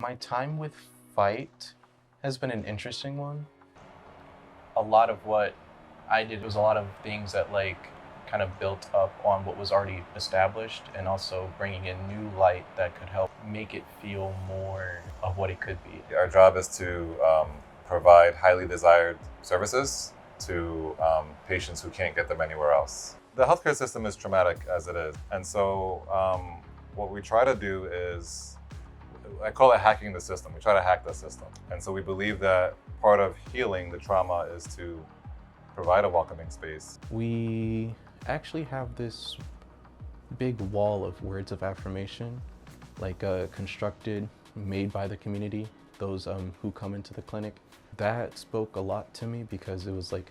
My time with Fight has been an interesting one. A lot of what I did was a lot of things that kind of built up on what was already established and also bringing in new light that could help make it feel more of what it could be. Our job is to provide highly desired services to patients who can't get them anywhere else. The healthcare system is traumatic as it is. And so what we try to do is, I call it hacking the system. We try to hack the system. And so we believe that part of healing the trauma is to provide a welcoming space. We actually have this big wall of words of affirmation, constructed, made by the community, those who come into the clinic. That spoke a lot to me because it was like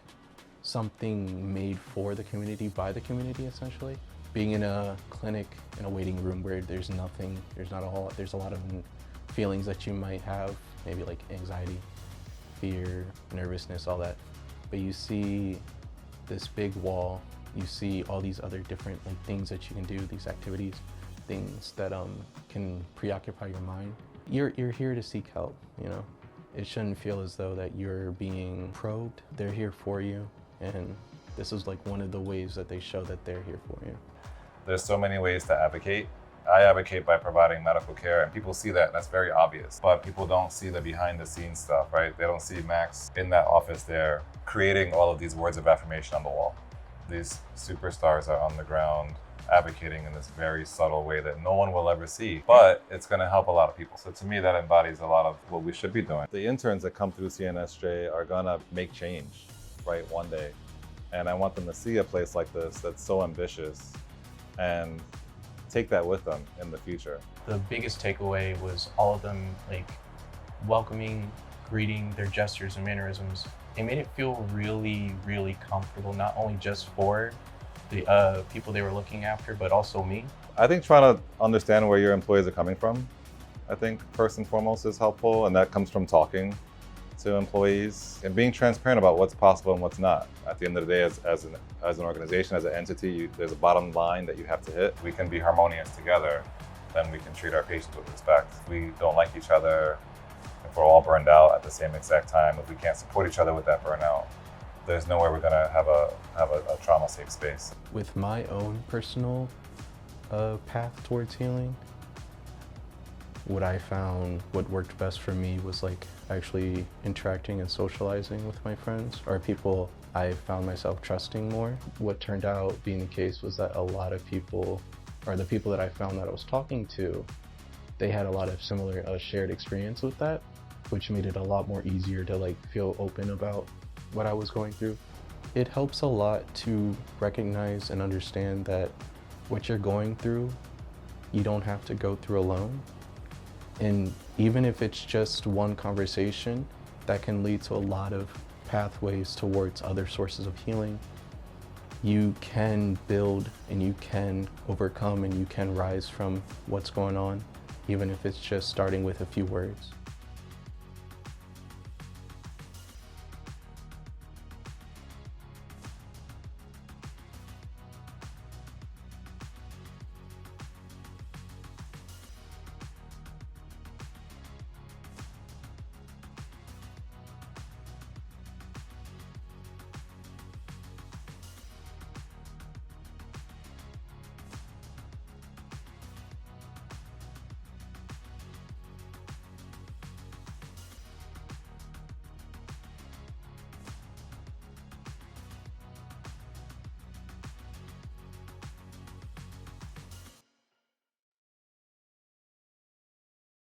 something made for the community, by the community, essentially. Being in a clinic, in a waiting room where there's a lot of feelings that you might have, maybe like anxiety, fear, nervousness, all that. But you see this big wall, you see all these other different things that you can do, these activities, things that can preoccupy your mind. You're here to seek help, you know? It shouldn't feel as though that you're being probed. They're here for you, and this is like one of the ways that they show that they're here for you. There's so many ways to advocate. I advocate by providing medical care, and people see that, and that's very obvious. But people don't see the behind the scenes stuff, right? They don't see Max in that office there creating all of these words of affirmation on the wall. These superstars are on the ground advocating in this very subtle way that no one will ever see, but it's going to help a lot of people. So to me, that embodies a lot of what we should be doing. The interns that come through CNSJ are going to make change, right, one day. And I want them to see a place like this that's so ambitious and take that with them in the future. The biggest takeaway was all of them welcoming, greeting, their gestures and mannerisms. It made it feel really, really comfortable, not only just for the people they were looking after, but also me. I think trying to understand where your employees are coming from, I think first and foremost is helpful, and that comes from talking to employees and being transparent about what's possible and what's not. At the end of the day, as an organization, as an entity, there's a bottom line that you have to hit. We can be harmonious together, then we can treat our patients with respect. If we don't like each other, if we're all burned out at the same exact time, if we can't support each other with that burnout, there's no way we're gonna have a trauma-safe space. With my own personal path towards healing, what I found, what worked best for me was actually interacting and socializing with my friends, or people I found myself trusting more. What turned out being the case was that a lot of people, or the people that I found that I was talking to, they had a lot of similar shared experience with that, which made it a lot more easier to feel open about what I was going through. It helps a lot to recognize and understand that what you're going through, you don't have to go through alone. And even if it's just one conversation, that can lead to a lot of pathways towards other sources of healing. You can build and you can overcome and you can rise from what's going on, even if it's just starting with a few words.